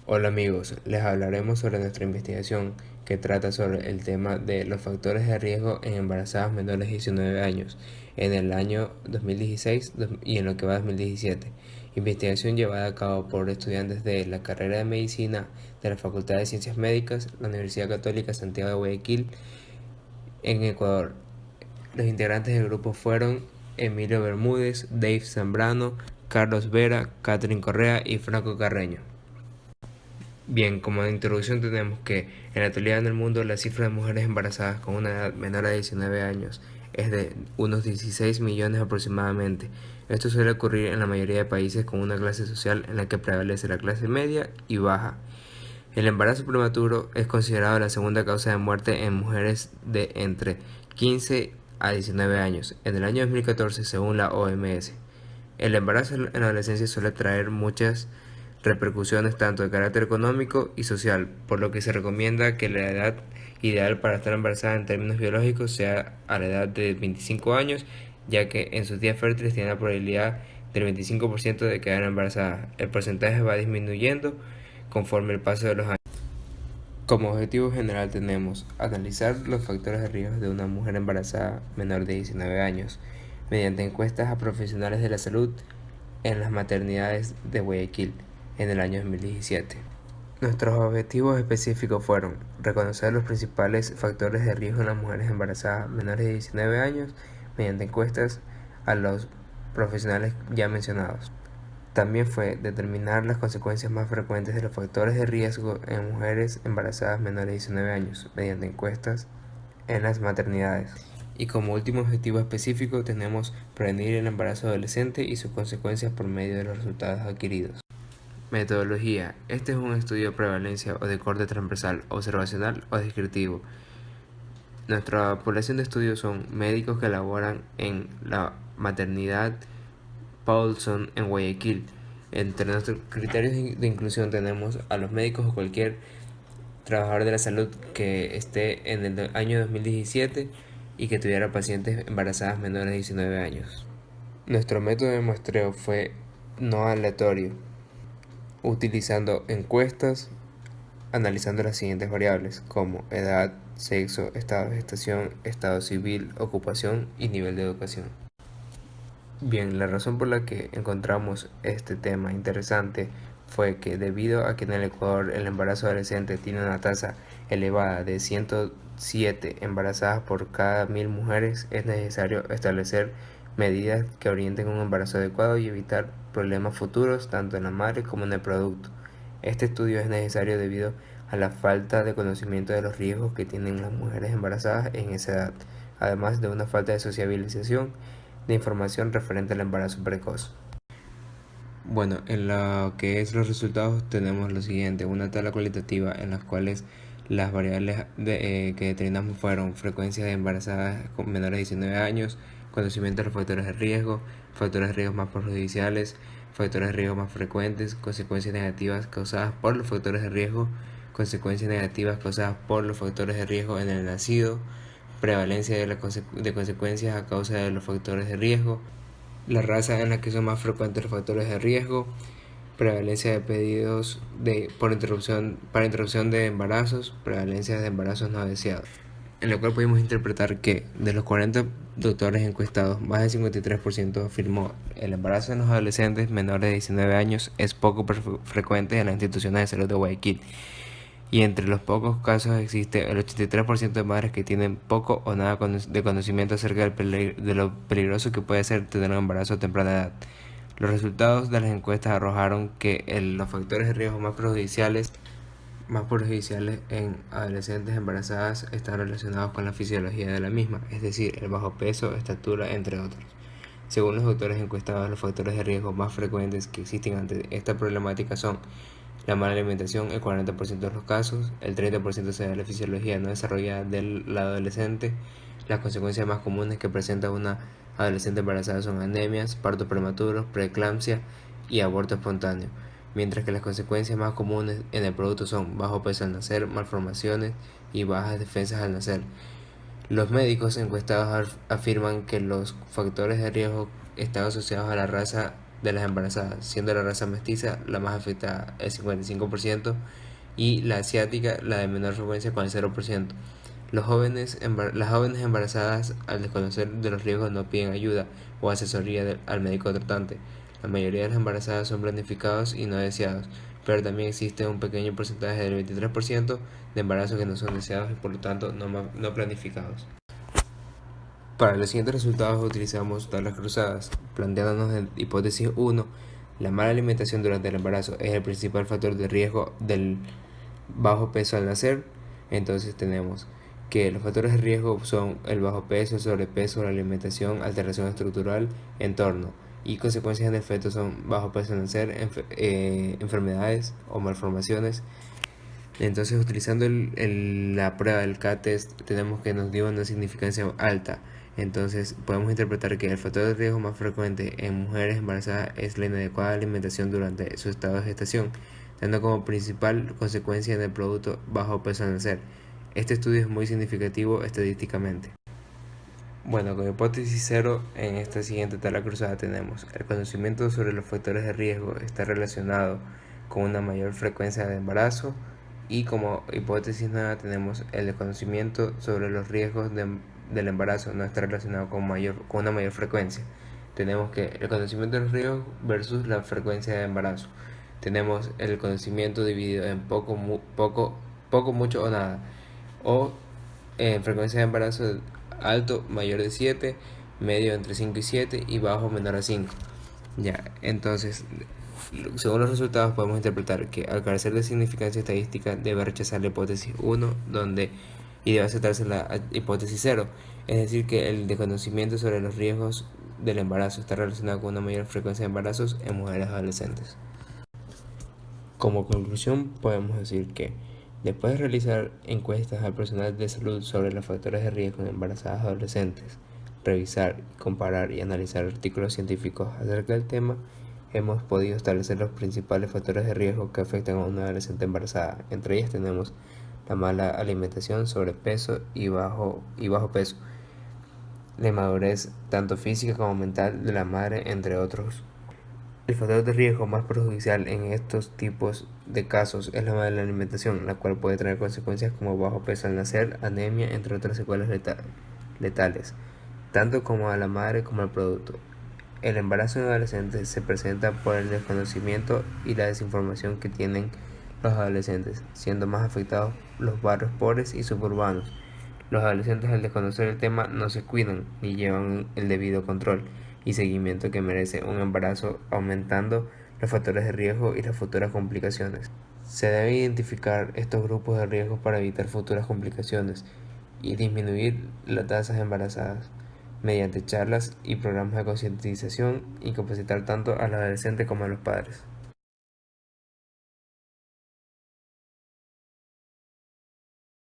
Hola amigos, les hablaremos sobre nuestra investigación que trata sobre el tema de los factores de riesgo en embarazadas menores de 19 años en el año 2016 y en lo que va 2017. Investigación llevada a cabo por estudiantes de la carrera de Medicina de la Facultad de Ciencias Médicas, la Universidad Católica Santiago de Guayaquil, en Ecuador. Los integrantes del grupo fueron Emilio Bermúdez, Dave Zambrano, Carlos Vera, Catherine Correa y Franco Carreño. Bien, como introducción tenemos que en la actualidad en el mundo la cifra de mujeres embarazadas con una edad menor a 19 años es de unos 16 millones aproximadamente. Esto suele ocurrir en la mayoría de países con una clase social en la que prevalece la clase media y baja. El embarazo prematuro es considerado la segunda causa de muerte en mujeres de entre 15 a 19 años en el año 2014 según la OMS. El embarazo en la adolescencia suele traer muchas repercusiones tanto de carácter económico y social, por lo que se recomienda que la edad ideal para estar embarazada en términos biológicos sea a la edad de 25 años, ya que en sus días fértiles tiene la probabilidad del 25% de quedar embarazada. El porcentaje va disminuyendo conforme el paso de los años. Como objetivo general tenemos analizar los factores de riesgo de una mujer embarazada menor de 19 años mediante encuestas a profesionales de la salud en las maternidades de Guayaquil en el año 2017. Nuestros objetivos específicos fueron reconocer los principales factores de riesgo en las mujeres embarazadas menores de 19 años mediante encuestas a los profesionales ya mencionados. También fue determinar las consecuencias más frecuentes de los factores de riesgo en mujeres embarazadas menores de 19 años mediante encuestas en las maternidades. Y como último objetivo específico tenemos prevenir el embarazo adolescente y sus consecuencias por medio de los resultados adquiridos. Metodología. Este es un estudio de prevalencia o de corte transversal, observacional o descriptivo. Nuestra población de estudio son médicos que laboran en la maternidad Paulson en Guayaquil. Entre nuestros criterios de inclusión tenemos a los médicos o cualquier trabajador de la salud que esté en el año 2017 y que tuviera pacientes embarazadas menores de 19 años. Nuestro método de muestreo fue no aleatorio, utilizando encuestas, analizando las siguientes variables como edad, sexo, estado de gestación, estado civil, ocupación y nivel de educación. Bien, la razón por la que encontramos este tema interesante fue que debido a que en el Ecuador el embarazo adolescente tiene una tasa elevada de 107 embarazadas por cada 1000 mujeres, es necesario establecer medidas que orienten un embarazo adecuado y evitar problemas futuros tanto en la madre como en el producto. Este estudio es necesario debido a la falta de conocimiento de los riesgos que tienen las mujeres embarazadas en esa edad, además de una falta de sociabilización de información referente al embarazo precoz. Bueno, en lo que es los resultados tenemos lo siguiente, una tabla cualitativa en las cuales las variables que determinamos fueron frecuencia de embarazadas con menores de 19 años, conocimiento de los factores de riesgo más perjudiciales, factores de riesgo más frecuentes, consecuencias negativas causadas por los factores de riesgo, consecuencias negativas causadas por los factores de riesgo en el nacido, prevalencia de consecuencias a causa de los factores de riesgo, la raza en la que son más frecuentes los factores de riesgo, prevalencia de pedidos para interrupción de embarazos, prevalencia de embarazos no deseados. En lo cual pudimos interpretar que de los 40 doctores encuestados, más del 53% afirmó el embarazo en los adolescentes menores de 19 años es poco frecuente en las instituciones de salud de Guayaquil. Y entre los pocos casos existe el 83% de madres que tienen poco o nada de conocimiento acerca de lo peligroso que puede ser tener un embarazo a temprana edad. Los resultados de las encuestas arrojaron que los factores de riesgo más perjudiciales en adolescentes embarazadas están relacionados con la fisiología de la misma, es decir, el bajo peso, estatura, entre otros. Según los autores encuestados, los factores de riesgo más frecuentes que existen ante esta problemática son la mala alimentación, el 40% de los casos, el 30% se debe a la fisiología no desarrollada del adolescente. Las consecuencias más comunes que presenta una adolescente embarazada son anemias, partos prematuros, preeclampsia y aborto espontáneo, mientras que las consecuencias más comunes en el producto son bajo peso al nacer, malformaciones y bajas defensas al nacer. Los médicos encuestados afirman que los factores de riesgo están asociados a la raza de las embarazadas, siendo la raza mestiza la más afectada, el 55%, y la asiática la de menor frecuencia con el 0%. Las jóvenes embarazadas, al desconocer de los riesgos, no piden ayuda o asesoría al médico tratante. La mayoría de las embarazadas son planificados y no deseados, pero también existe un pequeño porcentaje del 23% de embarazos que no son deseados y por lo tanto no planificados. Para los siguientes resultados utilizamos tablas cruzadas, planteándonos en hipótesis 1, la mala alimentación durante el embarazo es el principal factor de riesgo del bajo peso al nacer. Entonces tenemos que los factores de riesgo son el bajo peso, el sobrepeso, la alimentación, alteración estructural, entorno, y consecuencias en el feto son bajo peso al nacer, enfermedades o malformaciones. Entonces, utilizando la prueba del CAT-test, tenemos que nos dio una significancia alta. Entonces, podemos interpretar que el factor de riesgo más frecuente en mujeres embarazadas es la inadecuada alimentación durante su estado de gestación, dando como principal consecuencia en el producto bajo peso al nacer. Este estudio es muy significativo estadísticamente. Bueno, con hipótesis 0, en esta siguiente tabla cruzada tenemos el conocimiento sobre los factores de riesgo está relacionado con una mayor frecuencia de embarazo, y como hipótesis 9 tenemos el conocimiento sobre los riesgos del embarazo no está relacionado con una mayor frecuencia. Tenemos que el conocimiento de los riesgos versus la frecuencia de embarazo. Tenemos el conocimiento dividido en poco, mucho o nada, o en frecuencia de embarazo alto mayor de 7, medio entre 5 y 7 y bajo menor a 5. Ya, entonces, según los resultados podemos interpretar que al carecer de significancia estadística debe rechazar la hipótesis 1 y debe aceptarse la hipótesis 0, es decir que el desconocimiento sobre los riesgos del embarazo está relacionado con una mayor frecuencia de embarazos en mujeres adolescentes. Como conclusión podemos decir que después de realizar encuestas al personal de salud sobre los factores de riesgo en embarazadas adolescentes, revisar, comparar y analizar artículos científicos acerca del tema, hemos podido establecer los principales factores de riesgo que afectan a una adolescente embarazada. Entre ellas tenemos la mala alimentación, sobrepeso y bajo peso, la inmadurez tanto física como mental de la madre, entre otros. El factor de riesgo más perjudicial en estos tipos de casos es la mala alimentación, la cual puede traer consecuencias como bajo peso al nacer, anemia, entre otras secuelas letales, tanto como a la madre como al producto. El embarazo en adolescentes se presenta por el desconocimiento y la desinformación que tienen los adolescentes, siendo más afectados los barrios pobres y suburbanos. Los adolescentes, al desconocer el tema, no se cuidan ni llevan el debido control y seguimiento que merece un embarazo, aumentando los factores de riesgo y las futuras complicaciones. Se debe identificar estos grupos de riesgo para evitar futuras complicaciones y disminuir las tasas embarazadas mediante charlas y programas de concientización y capacitar tanto a los adolescentes como a los padres.